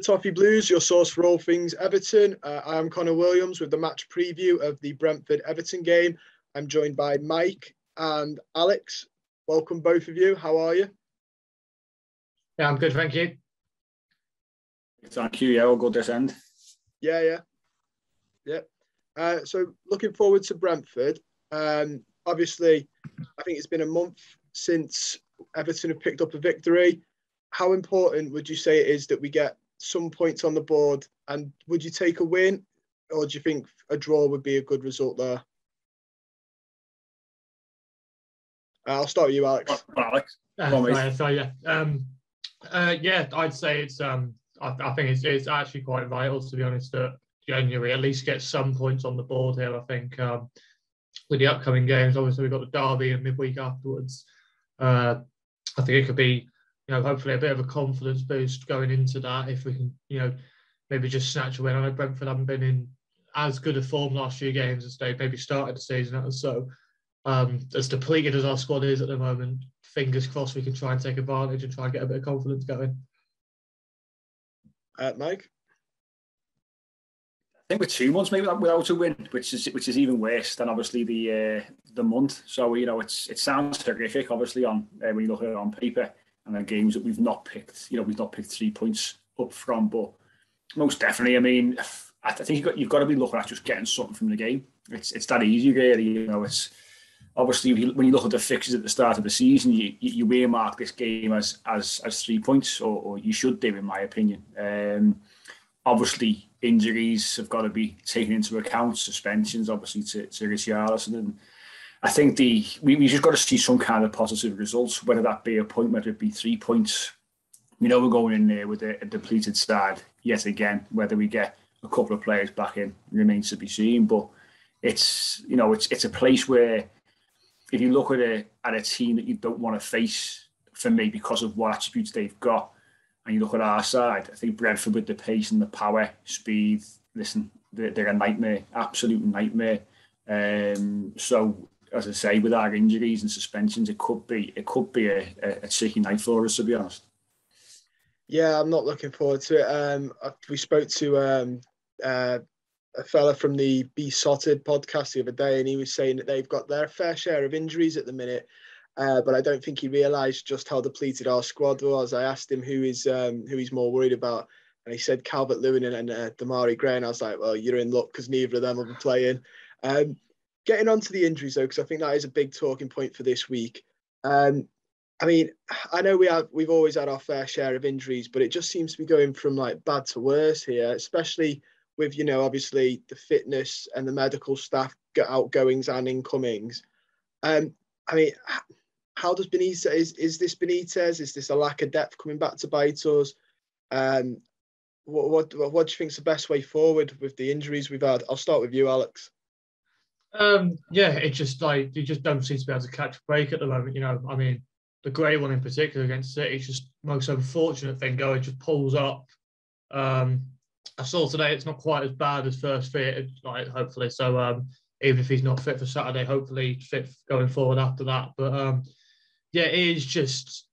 Toffee Blues, your source for all things Everton. I am Connor Williams with the match preview of the Brentford Everton game. I'm joined by Mike and Alex. Welcome, both of you. How are you? Yeah, I'm good, thank you. Thank you. Yeah, all good this end. Yeah. So looking forward to Brentford. Obviously, I think it's been a month since Everton have picked up a victory. How important would you say it is that we get some points on the board, and would you take a win, or do you think a draw would be a good result there? I'll start with you, Alex. Alex. I'd say it's. I think it's actually quite vital, to be honest, that January at least get some points on the board here. I think with the upcoming games, obviously we've got the derby and midweek afterwards. I think it could be, hopefully a bit of a confidence boost going into that if we can, maybe just snatch a win. I know Brentford haven't been in as good a form last few games as they maybe started the season. So as depleted as our squad is at the moment, fingers crossed we can try and take advantage and try and get a bit of confidence going. Mike? I think we're 2 months maybe without a win, which is even worse than obviously the month. So it sounds horrific, obviously, on when you look at it on paper, and the games that we've not picked. We've not picked 3 points up from, but most definitely. I mean, I think you've got to be looking at just getting something from the game. It's that easy, really. It's obviously when you look at the fixtures at the start of the season, you earmark this game as 3 points, or you should do, in my opinion. Obviously, injuries have got to be taken into account, suspensions, obviously, to Richarlison. And I think we just got to see some kind of positive results, whether that be a point, whether it be 3 points. We know we're going in there with a depleted side yet again. Whether we get a couple of players back in remains to be seen. But it's a place where if you look at a team that you don't want to face, for me, because of what attributes they've got, and you look at our side, I think Brentford with the pace and the power, speed, they're a nightmare, absolute nightmare. So, as I say, with our injuries and suspensions, it could be a tricky night for us, to be honest. Yeah, I'm not looking forward to it. We spoke to a fella from the Be Sotted podcast the other day, and he was saying that they've got their fair share of injuries at the minute. But I don't think he realised just how depleted our squad was. I asked him who he's more worried about, and he said Calvert-Lewin and Damari Gray, and I was like, well, you're in luck because neither of them will be playing. Getting onto the injuries, though, because I think that is a big talking point for this week. I mean, I know we've always had our fair share of injuries, but it just seems to be going from like bad to worse here, especially with, obviously the fitness and the medical staff outgoings and incomings. I mean, how does Benitez, is this Benitez? Is this a lack of depth coming back to bite us? What do you think is the best way forward with the injuries we've had? I'll start with you, Alex. It's just like you just don't seem to be able to catch a break at the moment. I mean, the Gray one in particular against City is just the most unfortunate thing going. Just pulls up. I saw today it's not quite as bad as first fit, hopefully. So even if he's not fit for Saturday, hopefully fit going forward after that. But it is just.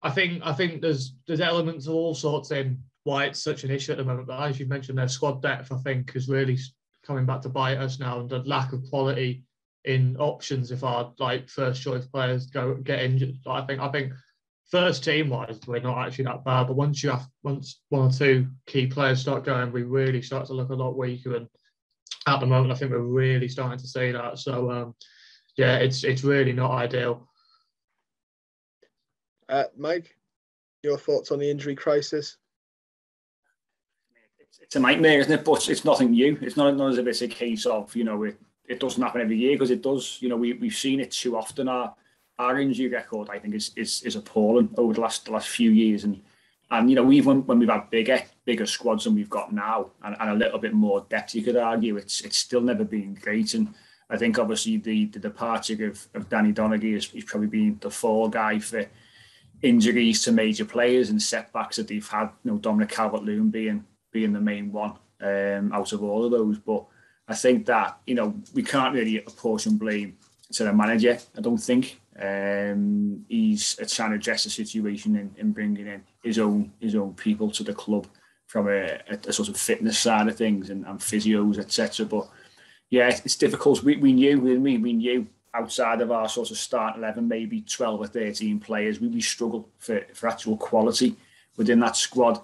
I think there's elements of all sorts in why it's such an issue at the moment. But as you mentioned, their squad depth, I think, is really coming back to bite us now, and the lack of quality in options if our first choice players get injured. I think first team wise we're not actually that bad, but once one or two key players start going, we really start to look a lot weaker. And at the moment, I think we're really starting to see that. So it's really not ideal. Mike, your thoughts on the injury crisis? It's a nightmare, isn't it? But it's nothing new. It's not as if it's a case of, it doesn't happen every year, because it does. We've seen it too often. Our injury record, I think, is appalling over the last few years. And even when we've had bigger squads than we've got now, and a little bit more depth, you could argue, it's still never been great. And I think, obviously, the departure of Danny Donaghy has probably been the fall guy for injuries to major players and setbacks that they've had. Dominic Calvert-Lewin being the main one out of all of those. But I think that we can't really apportion blame to the manager. I don't think he's trying to address the situation in bringing in his own people to the club a sort of fitness side of things and physios, etc. But yeah, it's difficult. We knew outside of our sort of start 11, maybe 12 or 13 players, we struggle for actual quality within that squad.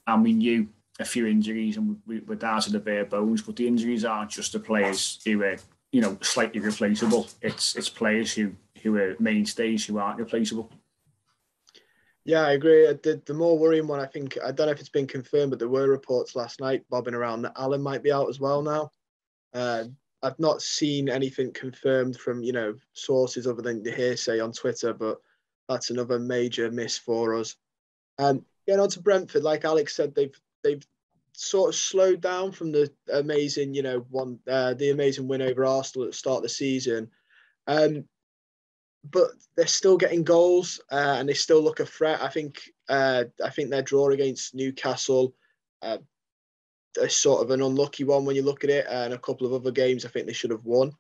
And we knew a few injuries and we're down to the bare bones, but the injuries aren't just the players who are, slightly replaceable. It's players who are mainstays who aren't replaceable. Yeah, I agree. The more worrying one, I think, I don't know if it's been confirmed, but there were reports last night bobbing around that Alan might be out as well now. I've not seen anything confirmed from, sources other than the hearsay on Twitter, but that's another major miss for us. Getting on to Brentford, like Alex said, they've sort of slowed down from the amazing, the amazing win over Arsenal at the start of the season. But they're still getting goals and they still look a threat. I think their draw against Newcastle, a sort of an unlucky one when you look at it, and a couple of other games I think they should have won.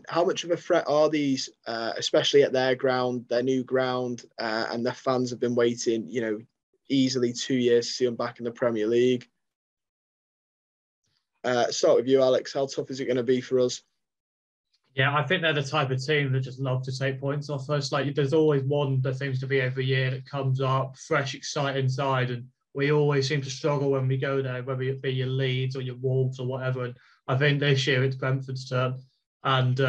How much of a threat are these, especially at their ground, their new ground, and their fans have been waiting, easily 2 years to see them back in the Premier League? Start with you, Alex. How tough is it going to be for us? Yeah, I think they're the type of team that just love to take points off us. Like, there's always one that seems to be every year that comes up, fresh, exciting side, and we always seem to struggle when we go there, whether it be your Leeds or your Wolves or whatever. And I think this year it's Brentford's turn. And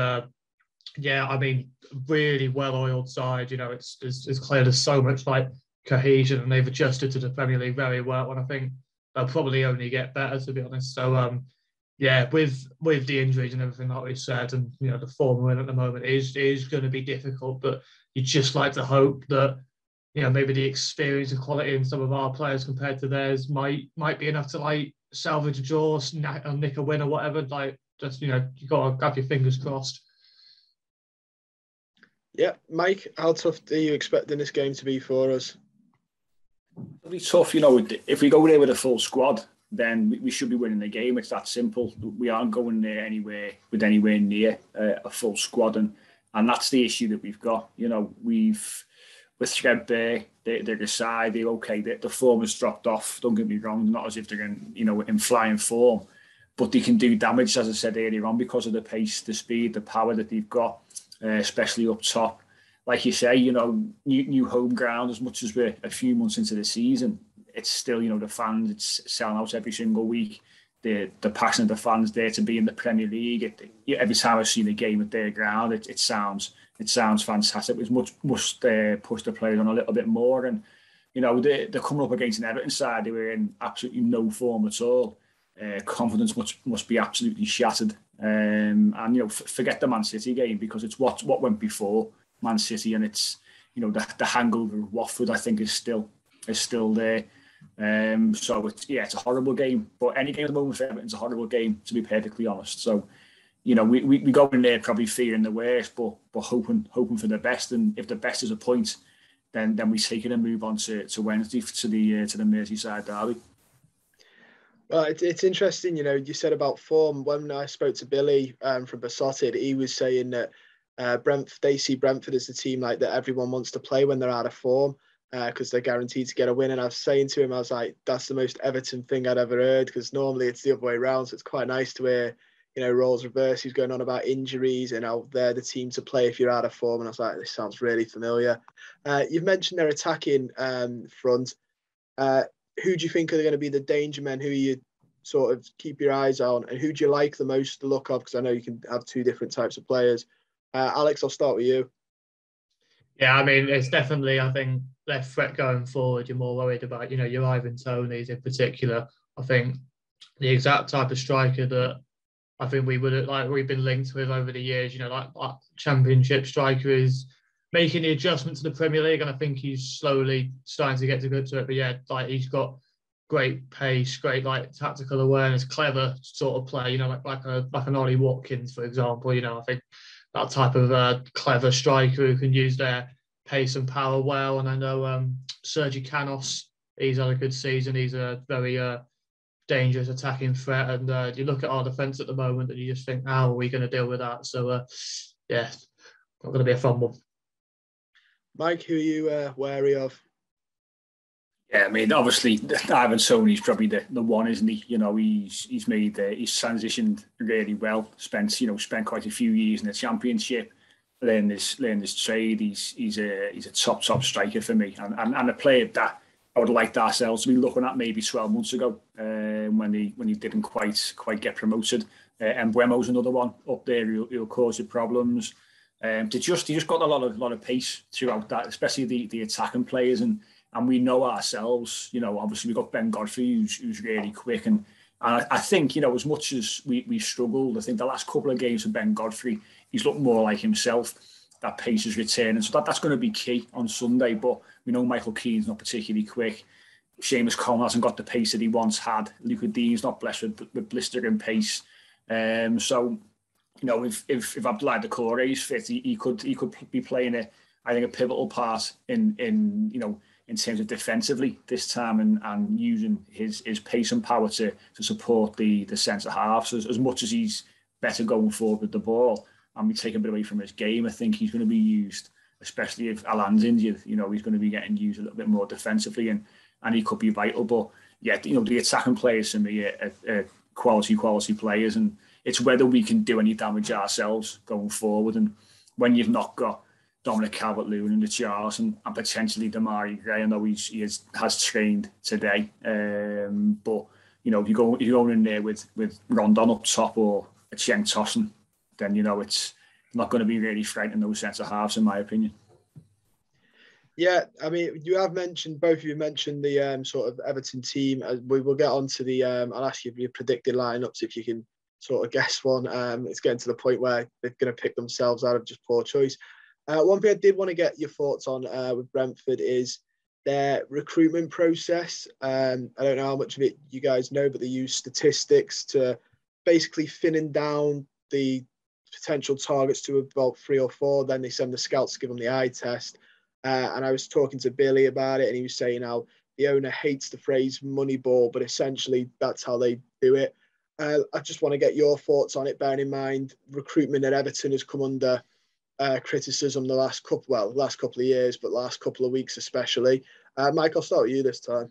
really well-oiled side. It's clear there's so much like cohesion, and they've adjusted to the Premier League very well. And I think they'll probably only get better, to be honest. So, with the injuries and everything like we said, and the form we're in at the moment is going to be difficult. But you just like to hope that maybe the experience and quality in some of our players compared to theirs might be enough to like salvage a draw, nick a win or whatever. Like, just you got to have your fingers crossed. Yeah, Mike, how tough are you expecting this game to be for us? It'll be tough, if we go there with a full squad, then we should be winning the game. It's that simple. We aren't going there anywhere near a full squad, and that's the issue that we've got. With threadbare, they're aside. They're okay. The form has dropped off. Don't get me wrong. Not as if they're in flying form, but they can do damage, as I said earlier on, because of the pace, the speed, the power that they've got, especially up top. Like you say, new home ground. As much as we're a few months into the season, it's still, the fans, it's selling out every single week. The passion of the fans there to be in the Premier League. Every time I see the game at their ground, it sounds fantastic. It must push the players on a little bit more. And, they're coming up against an Everton side who are in absolutely no form at all. Confidence must be absolutely shattered. And, forget the Man City game, because it's what went before Man City, and it's, the hangover of Watford, I think, is still there. So it's a horrible game, but any game at the moment for Everton's a horrible game, to be perfectly honest. So, we go in there probably fearing the worst, but hoping for the best. And if the best is a point, then we take it and move on to Wednesday to the Merseyside derby. Well, it's interesting, you said about form. When I spoke to Billy from Besotted, he was saying that they see Brentford as the team like that everyone wants to play when they're out of form, because they're guaranteed to get a win. And I was saying to him, I was like, that's the most Everton thing I'd ever heard, because normally it's the other way around. So it's quite nice to hear, roles reverse. He's going on about injuries and how they're the team to play if you're out of form. And I was like, this sounds really familiar. You've mentioned their attacking front. Who do you think are going to be the danger men? Who you sort of keep your eyes on, and who do you like the most to look of? Because I know you can have two different types of players. Alex, I'll start with you. Yeah, I mean, it's definitely, I think, their threat going forward. You're more worried about, your Ivan Tonys in particular. I think the exact type of striker that I think we've been linked with over the years, like Championship striker is making the adjustment to the Premier League, and I think he's slowly starting to get to grips with it. But yeah, like, he's got great pace, great tactical awareness, clever sort of play. Like an Ollie Watkins, for example. I think that type of clever striker who can use their pace and power well. And I know Sergi Canos, he's had a good season. He's a very dangerous attacking threat. And you look at our defence at the moment and you just think, how are we going to deal with that? So, not going to be a fun one. Mike, who are you wary of? Yeah, I mean, obviously, Ivan Toney's probably the one, isn't he? You know, he's made he's transitioned really well. Spent quite a few years in the Championship, learned his trade. He's a top striker for me, and a player that I would have liked ourselves to be looking at maybe 12 months ago, when he didn't quite get promoted. And Buemo's another one up there who'll cause you problems. He just got a lot of pace throughout that, especially the attacking players, and we know ourselves. You know, obviously we've got Ben Godfrey who's really quick, and I think, you know, as much as we struggled, I think the last couple of games of Ben Godfrey, he's looked more like himself. That pace is returning, so that's going to be key on Sunday. But we know Michael Keane's not particularly quick. Seamus Coleman hasn't got the pace that he once had. Luca Dean's not blessed with blistering pace. So, you know, if Abdoulaye Doucouré is fit, he could be playing a pivotal part in terms of defensively this time, and using his pace and power to support the centre halves. As much as he's better going forward with the ball and we take a bit away from his game, I think he's going to be used, especially if Alan's injured. You know, he's going to be getting used a little bit more defensively, and he could be vital. But yeah, you know, the attacking players for me are quality players, and it's whether we can do any damage ourselves going forward. And when you've not got Dominic Calvert-Lewin and Richarlison and potentially Demarai Gray, I know he has trained today, but you know, if you're going in there with Rondon up top or a Chen Tossen, then, you know, it's not going to be really frightening those centre halves, in my opinion. Yeah, I mean, both of you mentioned the sort of Everton team. We will get on to the, I'll ask you your predicted lineups if you can sort of guess one. It's getting to the point where they're going to pick themselves out of just poor choice. One thing I did want to get your thoughts on with Brentford is their recruitment process. I don't know how much of it you guys know, but they use statistics to basically thinning down the potential targets to about 3 or 4. Then they send the scouts to give them the eye test. And I was talking to Billy about it, and he was saying how the owner hates the phrase Moneyball, but essentially that's how they do it. I just want to get your thoughts on it, bearing in mind recruitment at Everton has come under criticism the last couple of years, but last couple of weeks especially. Mike, I'll start with you this time.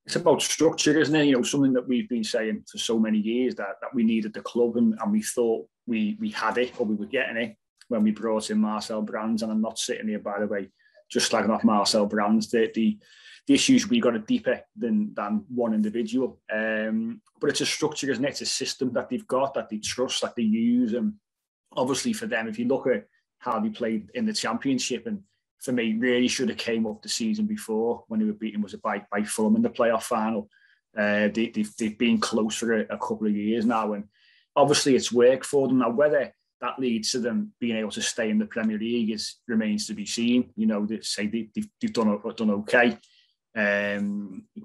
It's about structure, isn't it? You know, something that we've been saying for so many years that we needed the club, and we thought we had it, or we were getting it when we brought in Marcel Brands. And I'm not sitting here, by the way, just slagging off Marcel Brands. The issues we got are deeper than one individual. But it's a structure, isn't it? It's a system that they've got, that they trust, that they use. And obviously for them, if you look at how they played in the Championship, and for me, really should have came up the season before when they were beaten, was it by Fulham in the playoff final. They've been close for a couple of years now, and obviously it's worked for them. Now, whether that leads to them being able to stay in the Premier League remains to be seen. You know, they've done okay.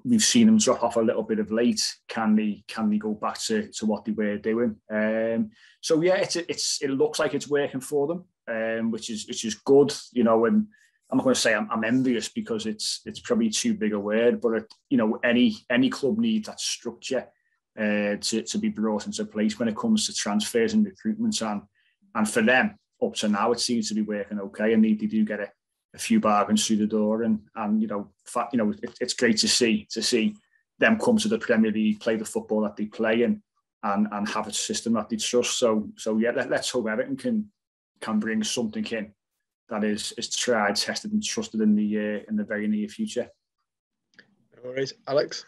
We've seen them drop off a little bit of late. Can they go back to what they were doing? So yeah, it looks like it's working for them, which is good. You know, and I'm not going to say I'm envious, because it's probably too big a word, but you know, any club needs that structure to be brought into place when it comes to transfers and recruitments, and for them up to now it seems to be working okay, and they do get a few bargains through the door, and you know, it's great to see them come to the Premier League, play the football that they play, and have a system that they trust. So yeah, let's hope Everton can bring something in that is tried, tested, and trusted in the very near future. No worries, Alex.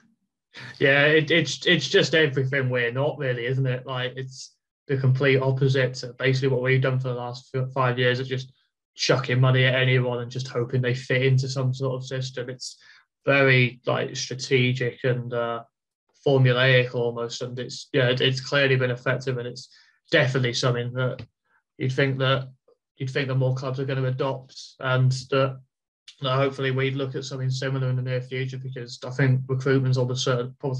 Yeah, it's just everything we're not, really, isn't it? Like, it's the complete opposite to basically what we've done for the last 5 years. It's just chucking money at anyone and just hoping they fit into some sort of system. It's very like strategic and formulaic almost, and it's clearly been effective, and it's definitely something that you'd think that more clubs are going to adopt, and that hopefully we'd look at something similar in the near future, because I think recruitment's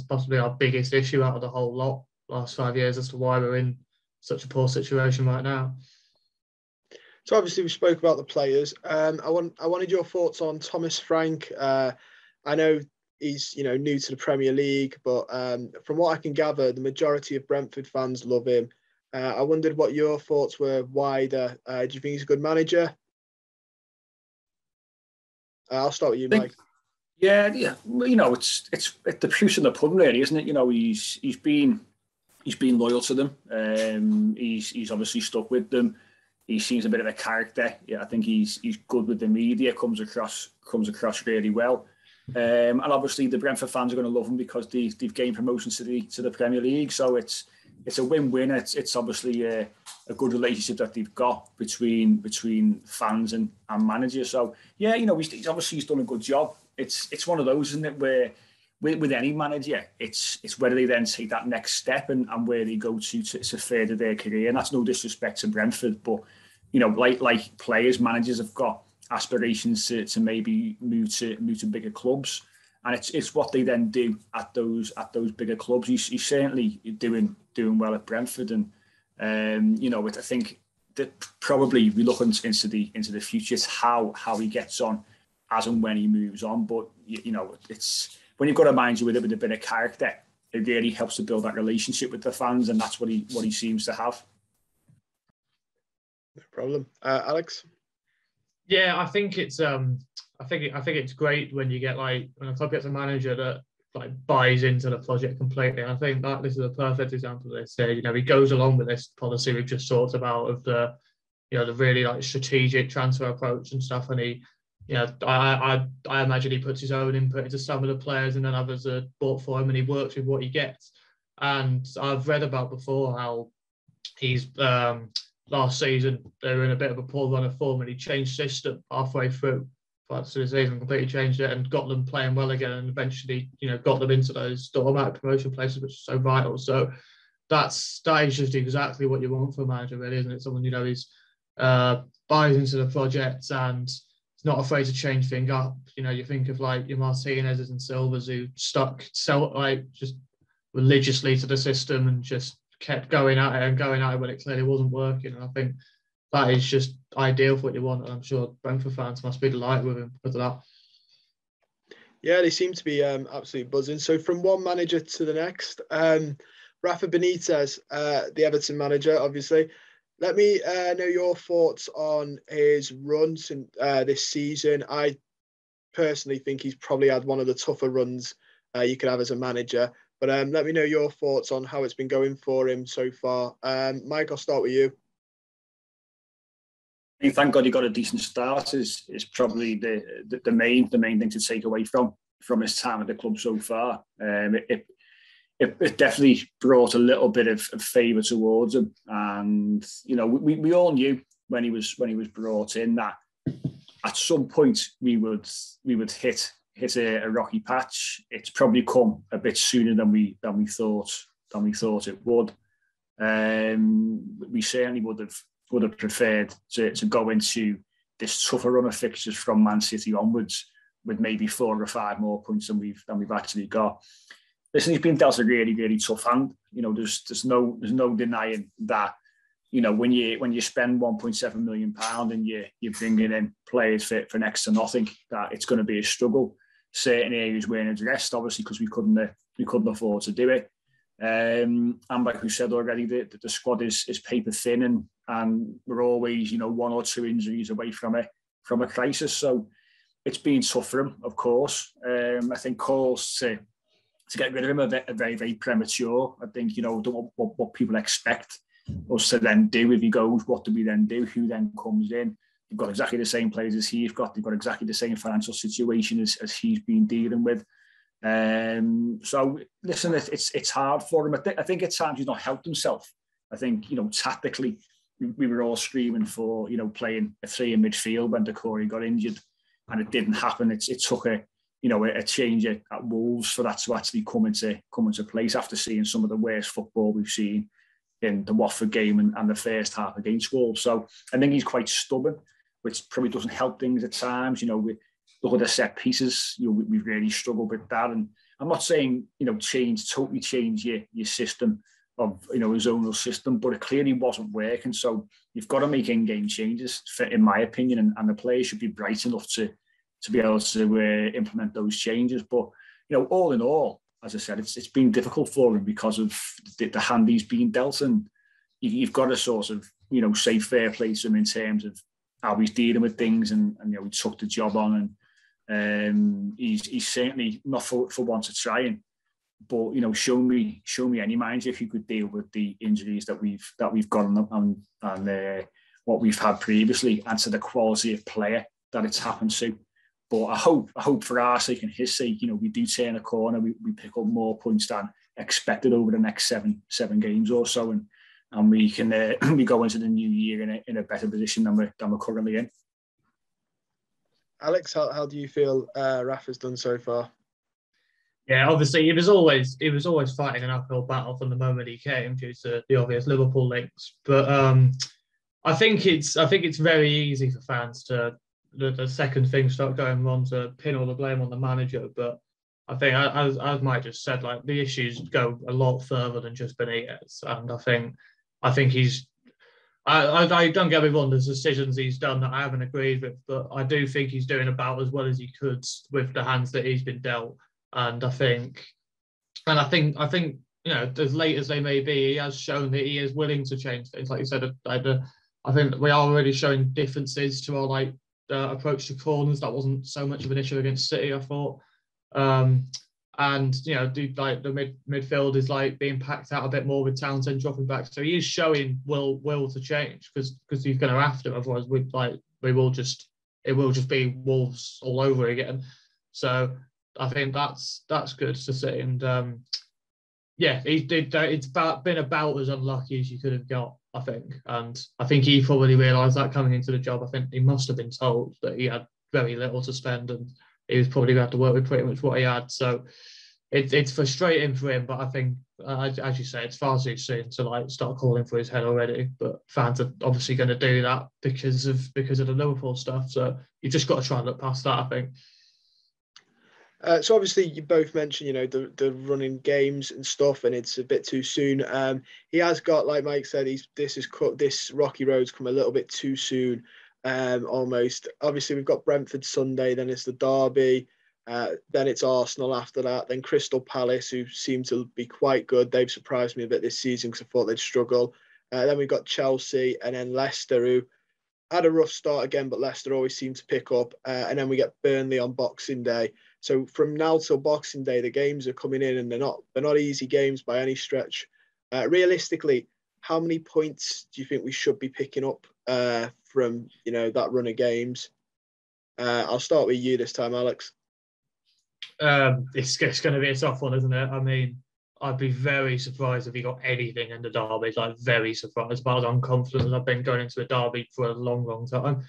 possibly our biggest issue out of the whole lot last 5 years as to why we're in such a poor situation right now. So obviously we spoke about the players. I wanted your thoughts on Thomas Frank. I know he's new to the Premier League, but from what I can gather, the majority of Brentford fans love him. I wondered what your thoughts were wider. Do you think he's a good manager? I'll start with you, Mike. Yeah, yeah. You know, it's the proof in the pudding, really, isn't it? You know, he's been loyal to them. He's obviously stuck with them. He seems a bit of a character. Yeah, I think he's good with the media. Comes across really well. And obviously the Brentford fans are going to love him because they've gained promotion to the Premier League. So it's a win-win. It's obviously a good relationship that they've got between fans and manager. So yeah, you know, he's obviously done a good job. It's one of those, isn't it, where with any manager, it's whether they then take that next step and where they go to further their career. And that's no disrespect to Brentford, but you know, like players, managers have got aspirations to maybe move to bigger clubs, and it's what they then do at those bigger clubs. He's certainly doing well at Brentford, and you know, I think that probably we look into the future. It's how he gets on as and when he moves on. But you know, it's when you've got a manager with a bit of character, it really helps to build that relationship with the fans, and that's what he seems to have. No problem, Alex. Yeah, I think it's it's great when you get when a club gets a manager that buys into the project completely. And I think that this is a perfect example of this. You know, he goes along with this policy we've just talked about of the really strategic transfer approach and stuff. And he, I imagine he puts his own input into some of the players, and then others are bought for him, and he works with what he gets. And I've read about before how he's last season they were in a bit of a poor run of form, and he changed system halfway through. But so the season completely changed it and got them playing well again, and eventually, got them into those automatic promotion places, which is so vital. So that is just exactly what you want for a manager, really, isn't it? Someone he's buys into the project and is not afraid to change things up. You think of your Martinez's and Silvers who stuck just religiously to the system and just kept going at it when it clearly wasn't working. And I think that is just ideal for what you want. And I'm sure Brentford fans must be delighted with him because of that. Yeah, they seem to be absolutely buzzing. So from one manager to the next, Rafa Benitez, the Everton manager, obviously. Let me know your thoughts on his run since this season. I personally think he's probably had one of the tougher runs you could have as a manager. But let me know your thoughts on how it's been going for him so far. Mike, I'll start with you. Thank God he got a decent start is probably the main thing to take away from his time at the club so far. It definitely brought a little bit of favour towards him, and we all knew when he was brought in that at some point we would hit a rocky patch. It's probably come a bit sooner than we thought it would. We certainly would have preferred to go into this tougher run of fixtures from Man City onwards with maybe 4 or 5 more points than we've actually got. Listen, he's been dealt a really, really tough hand. There's no denying that. When you spend £1.7 million and you're bringing in players for next to nothing, that it's going to be a struggle. Certain areas weren't addressed, obviously, because we couldn't afford to do it. And like we said already, the squad is paper thin, and we're always 1 or 2 injuries away from a crisis. So it's been tough for him, of course. I think calls to get rid of him are very, very premature. I think what people expect us to then do if he goes. What do we then do? Who then comes in? They've got exactly the same players as he's got. They've got exactly the same financial situation as he's been dealing with. So listen, it's hard for him. I think at times he's not helped himself. I think tactically we were all screaming for playing a 3 in midfield when Decore got injured, and it didn't happen. It took a change at Wolves for that to actually come into place after seeing some of the worst football we've seen in the Watford game and the first half against Wolves. So I think he's quite stubborn, which probably doesn't help things at times. We look at the set pieces. We've really struggled with that. And I'm not saying totally change your system of his zonal system, but it clearly wasn't working. So you've got to make in-game changes, in my opinion, and the players should be bright enough to be able to implement those changes. But all in all, as I said, it's been difficult for him because of the hand he's been dealt, and you've got to sort of say fair play to him in terms of how he's dealing with things, and he took the job on, and He's certainly not for one to try and. But show me any manager who could deal with the injuries that we've got and what we've had previously, and to the quality of player that it's happened to. But I hope for our sake and his sake, we do turn a corner. We pick up more points than expected over the next seven games or so, and we can we go into the new year in a better position than we're currently in. Alex, how do you feel Rafa's done so far? Yeah, obviously he was always fighting an uphill battle from the moment he came due to the obvious Liverpool links. But I think it's very easy for fans to the second things start going wrong to pin all the blame on the manager. But I think, as Mike just said, like the issues go a lot further than just Benitez, and I think he's. I don't get me wrong. There's decisions he's done that I haven't agreed with, but I do think he's doing about as well as he could with the hands that he's been dealt. And I think, as late as they may be, he has shown that he is willing to change things. Like you said, I think we are already showing differences to our approach to corners. That wasn't so much of an issue against City, I thought. And the midfield is being packed out a bit more with Townsend dropping back. So he is showing will to change because he's going to have to. Otherwise, it will just be Wolves all over again. So I think that's good to see. And it's been about as unlucky as you could have got, I think. And I think he probably realised that coming into the job. I think he must have been told that he had very little to spend, and he was probably going to have to work with pretty much what he had. So it's frustrating for him. But I think, as you say, it's far too soon to start calling for his head already. But fans are obviously going to do that because of the Liverpool stuff. So you've just got to try and look past that, I think. So obviously you both mentioned, the running games and stuff, and it's a bit too soon. He has got, like Mike said, this rocky road's come a little bit too soon, almost. Obviously we've got Brentford Sunday, then it's the derby, then it's Arsenal after that, then Crystal Palace, who seem to be quite good. They've surprised me a bit this season because I thought they'd struggle. Then we've got Chelsea, and then Leicester, who had a rough start again, but Leicester always seem to pick up. And then we get Burnley on Boxing Day. So from now till Boxing Day, the games are coming in, and they're not easy games by any stretch. Realistically, how many points do you think we should be picking up from that run of games? I'll start with you this time, Alex. It's going to be a tough one, isn't it? I mean, I'd be very surprised if he got anything in the derby. Very surprised, but I'm confident that I've been going into a derby for a long, long time.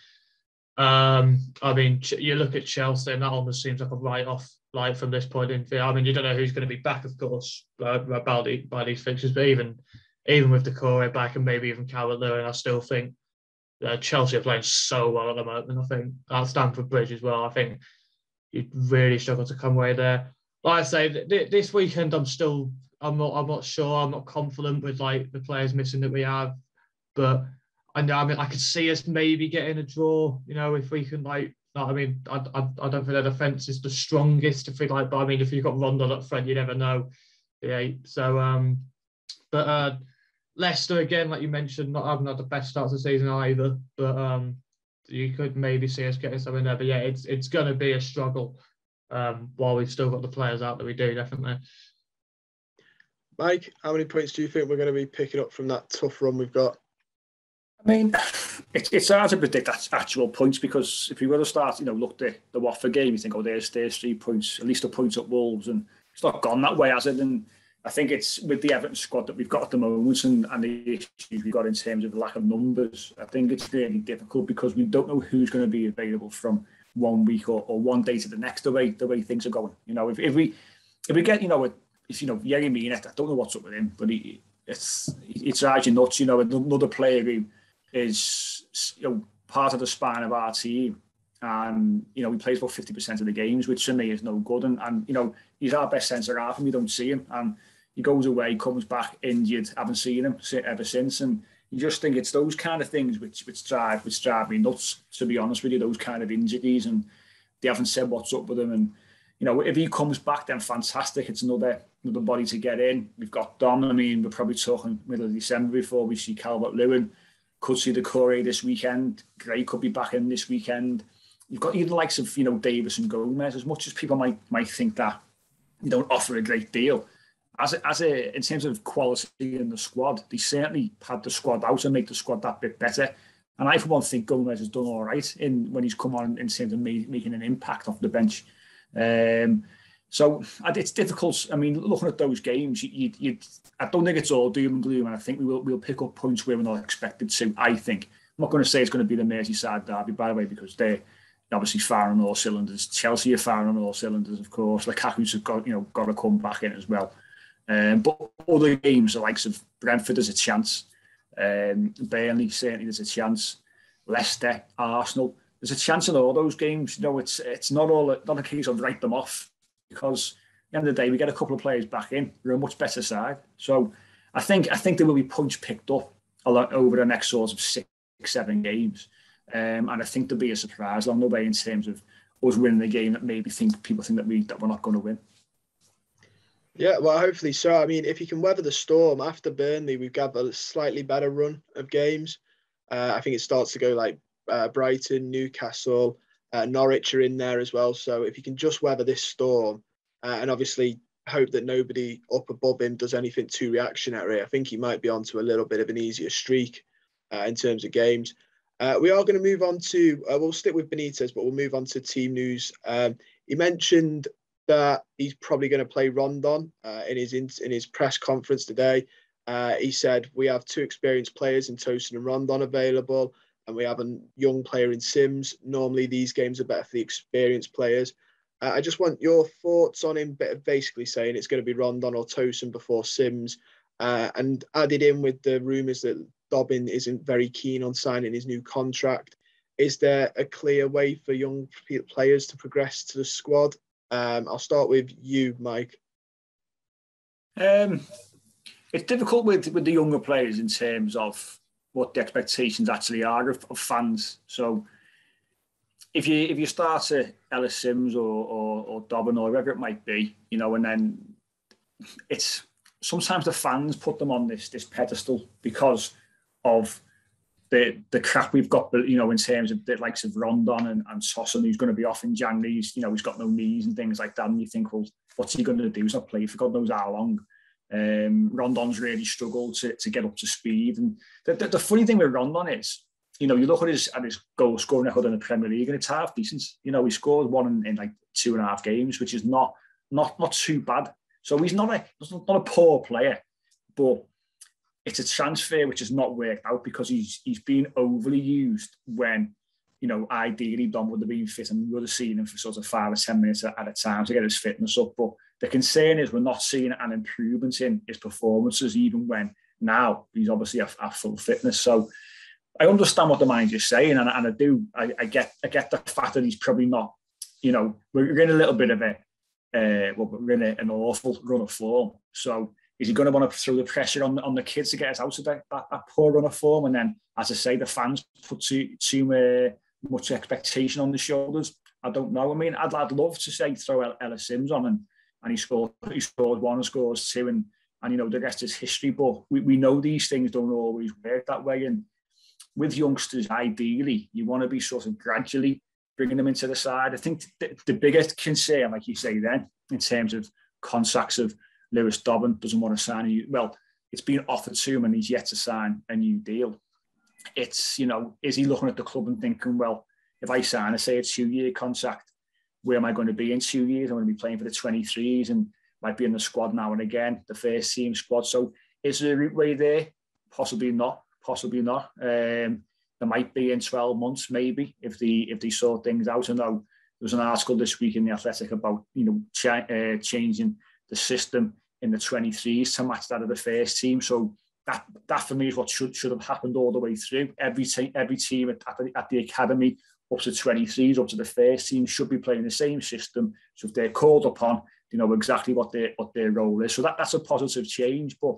I mean, you look at Chelsea, and that almost seems like a write-off. From this point in, I mean, you don't know who's going to be back, of course, by these fixtures. But even with the core back and maybe even Calvert-Lewin, I still think Chelsea are playing so well at the moment. I think at Stamford Bridge as well. I think you'd really struggle to come away there. Like I say, this weekend, I'm not sure. I'm not confident with the players missing that we have, but. I mean, I could see us maybe getting a draw, if we can, I mean, I don't think their defence is the strongest, but I mean, if you've got Rondon up front, you never know. Yeah, so, but Leicester, again, like you mentioned, not having had the best start of the season either, but you could maybe see us getting something there. But yeah, it's going to be a struggle while we've still got the players out that we do, definitely. Mike, how many points do you think we're going to be picking up from that tough run we've got? I mean, it's hard to predict actual points, because if you were to start, look at the Watford game, you think, there's 3 points, at least a point up Wolves, and it's not gone that way, has it? And I think it's with the Everton squad that we've got at the moment and the issues we've got in terms of the lack of numbers, I think it's really difficult because we don't know who's going to be available from 1 week or one day to the next, the way things are going. If we get, Yerry Mina, I don't know what's up with him, but it's drives you nuts, another player who is part of the spine of our team, and he plays about 50% of the games, which to me is no good. And he's our best centre half, and we don't see him. And he goes away, comes back injured, haven't seen him ever since. And you just think it's those kind of things which drive me nuts, to be honest with you. Those kind of injuries, and they haven't said what's up with him. And if he comes back, then fantastic. It's another body to get in. We've got Dom. I mean, we're probably talking middle of December before we see Calvert-Lewin. Could see the Corey this weekend. Gray could be back in this weekend. you've got even the likes of, Davis and Gomez, as much as people might think that they don't offer a great deal. In terms of quality in the squad, they certainly pad the squad out and make the squad that bit better. And I, for one, think Gomez has done all right when he's come on in terms of making an impact off the bench. So it's difficult. I mean, looking at those games, I don't think it's all doom and gloom, and I think we'll pick up points where we're not expected to. I think I'm not going to say it's going to be the Merseyside derby, by the way, because they're obviously firing on all cylinders. Chelsea are firing on all cylinders, of course. Lukaku's got to come back in as well. But other games, the likes of Brentford, there's a chance. Burnley, certainly there's a chance. Leicester, Arsenal, there's a chance in all those games. It's not a case of write them off, because at the end of the day, we get a couple of players back in. We're a much better side. So I think there will be points picked up a lot over the next sort of 6-7 games. And I think there'll be a surprise along the way in terms of us winning the game that maybe people think that we're not going to win. Yeah, well, hopefully so. I mean, if you can weather the storm after Burnley, we've got a slightly better run of games. I think it starts to go like Brighton, Newcastle, Norwich are in there as well. So if you can just weather this storm and obviously hope that nobody up above him does anything too reactionary, I think he might be onto a little bit of an easier streak in terms of games. We are going to move on to, we'll stick with Benitez, but we'll move on to team news. He mentioned that he's probably going to play Rondon in his press conference today. He said, we have 2 experienced players in Tosin and Rondon available, and we have a young player in Sims. Normally, these games are better for the experienced players. I just want your thoughts on him, basically saying it's going to be Rondon or Tosin before Sims, and added in with the rumours that Dobbin isn't very keen on signing his new contract. Is there a clear way for young players to progress to the squad? I'll start with you, Mike. It's difficult with the younger players in terms of what the expectations actually are of fans. So if you start to Ellis Sims or Dobbin or whoever it might be, and then it's sometimes the fans put them on this pedestal because of the crap we've got, in terms of the likes of Rondon and Tosin, who's going to be off in January. He's got no knees and things like that. And you think, well, what's he going to do? He's not played for God knows how long. Rondon's really struggled to get up to speed. And the funny thing with Rondon is, you look at his goal scoring record in the Premier League, and it's half decent. He scored one in like 2.5 games, which is not too bad. So he's not a poor player, but it's a transfer which has not worked out because he's been overly used when, ideally Don would have been fit and we would have seen him for sort of 5 or 10 minutes at a time to get his fitness up. But the concern is we're not seeing an improvement in his performances, even when now he's obviously at full fitness. So I understand what the manager's saying, and I get the fact that he's probably not, we're in a little bit of we're in an awful run of form. So is he going to want to throw the pressure on the kids to get us out of that poor run of form? And then, as I say, the fans put too much expectation on the shoulders. I don't know. I mean, I'd love to say throw Ellis Sims on and he scored one and scores 2 and the rest is history. But we know these things don't always work that way. And with youngsters, ideally, you want to be sort of gradually bringing them into the side. I think the biggest concern, like you say then, in terms of contracts of Lewis Dobbin doesn't want to sign it's been offered to him and he's yet to sign a new deal. It's, is he looking at the club and thinking, well, if I sign a 2-year contract, where am I going to be in 2 years? I'm going to be playing for the 23s and might be in the squad now and again, the first team squad. So is there a route way there? Possibly not. There might be in 12 months, maybe, if they sort things out. I know there was an article this week in The Athletic about, changing the system in the 23s to match that of the first team. So that for me is what should have happened all the way through. Every team at the academy up to 23s, up to the first team should be playing the same system. So if they're called upon, they know exactly what their role is. So that's a positive change, but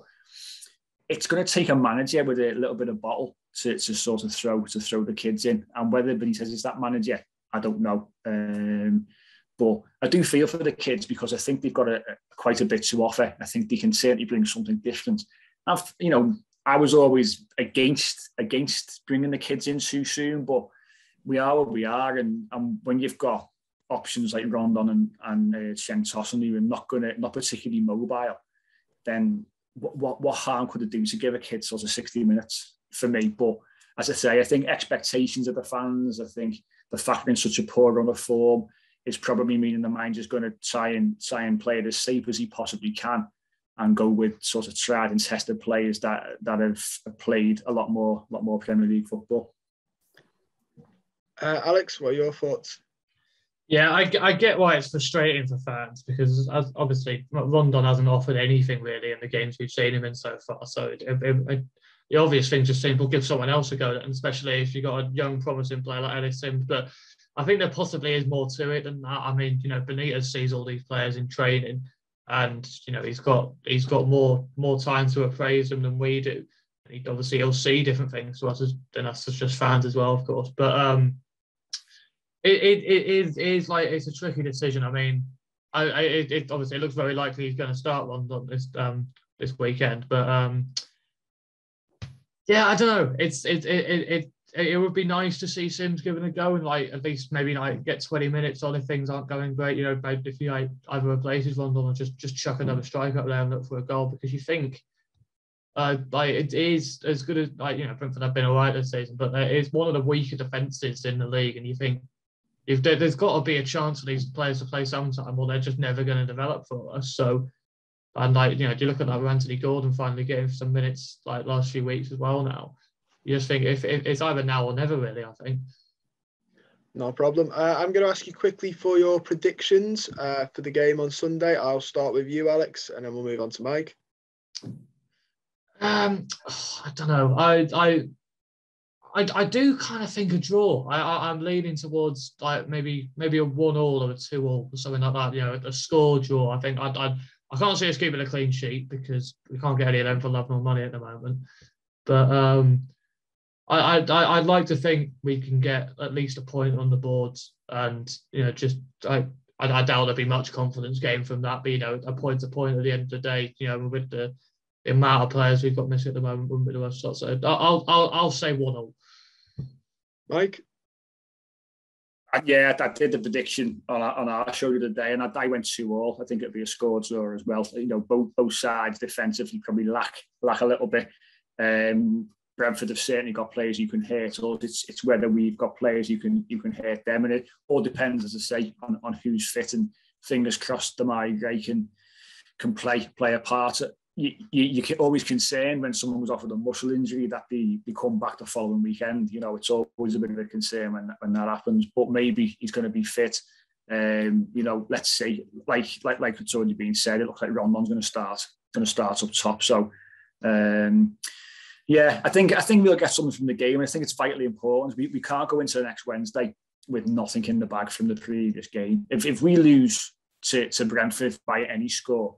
it's going to take a manager with a little bit of bottle to sort of throw the kids in. And whether Benitez is that manager, I don't know. But I do feel for the kids because I think they've got quite a bit to offer. I think they can certainly bring something different. I was always against bringing the kids in too soon, but we are what we are, and when you've got options like Rondon and Chen Tossen, who are not particularly mobile, then what harm could it do to give a kid sort of 60 minutes for me? But as I say, I think expectations of the fans, I think the fact we're in such a poor run of form is probably meaning the manager's going to try and play it as safe as he possibly can and go with sort of tried and tested players that have played a lot more Premier League football. Alex, what are your thoughts? Yeah, I get why it's frustrating for fans, because obviously Rondon hasn't offered anything really in the games we've seen him in so far. So the obvious thing just seems, we'll give someone else a go, and especially if you've got a young promising player like Ellis Sims. But I think there possibly is more to it than that. I mean, Benitez sees all these players in training, and he's got more time to appraise them than we do. And he'll see different things to us than us as just fans as well, of course. But It is like, it's a tricky decision. I mean, it obviously looks very likely he's going to start London this weekend, but yeah, I don't know. It would be nice to see Sims given a go and at least maybe get 20 minutes on if things aren't going great. If he either replaces London or just chuck another striker up there and look for a goal, because you think it is as good as Brentford have been all right this season, but it's one of the weaker defences in the league, and you think, if there's got to be a chance for these players to play sometime, or they're just never going to develop for us. So, and do you look at that with Anthony Gordon finally getting some minutes last few weeks as well now? You just think if it's either now or never, really, I think. No problem. I'm going to ask you quickly for your predictions for the game on Sunday. I'll start with you, Alex, and then we'll move on to Mike. I don't know. I do kind of think a draw. I'm leaning towards maybe a 1-1 or a 2-2 or something like that. A score draw. I think I can't see us keeping a clean sheet because we can't get any of them for love nor money at the moment. But I'd like to think we can get at least a point on the boards, and I doubt there'll be much confidence gained from that. But a point to point at the end of the day, with the amount of players we've got missing at the moment, wouldn't be the worst shot. So I'll say 1-1. Mike? Yeah, I did the prediction on our show the other day, and I went 2-2. I think it'd be a score draw as well. Both sides defensively probably lack a little bit. Brentford have certainly got players you can hurt, or it's whether we've got players you can hurt them, and it all depends, as I say, on who's fit. And fingers crossed, the Gray can play a part. You can always concern when someone was offered a muscle injury that they come back the following weekend. It's always a bit of a concern when that happens. But maybe he's going to be fit. Let's see. Like it's already been said, it looks like Rondon's going to start up top. So yeah, I think we'll get something from the game. I think it's vitally important. We can't go into the next Wednesday with nothing in the bag from the previous game. If we lose to Brentford by any score,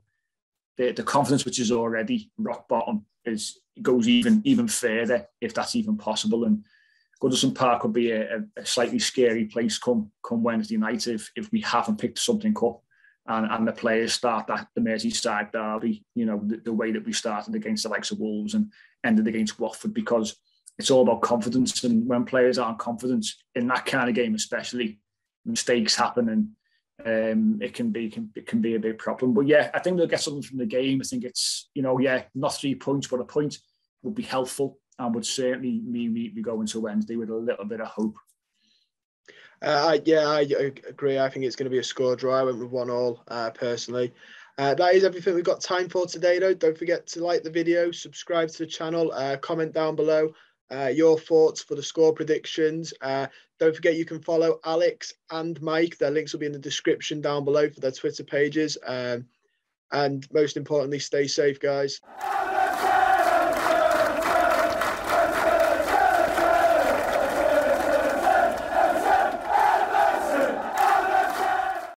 the confidence, which is already rock bottom, goes even further, if that's even possible. And Goodison Park would be a slightly scary place come Wednesday night if we haven't picked something up and the players start the Merseyside derby, the way that we started against the likes of Wolves and ended against Watford, because it's all about confidence. And when players aren't confident in that kind of game, especially, mistakes happen, and it can be a big problem. But yeah, I think they'll get something from the game. I think it's not 3 points, but a point would be helpful and would certainly mean we go into Wednesday with a little bit of hope. I agree. I think it's going to be a score draw. I went with 1-1 personally. That is everything we've got time for today, though. Don't forget to like the video, subscribe to the channel, comment down below your thoughts for the score predictions. Don't forget you can follow Alex and Mike. Their links will be in the description down below for their Twitter pages. And most importantly, stay safe, guys.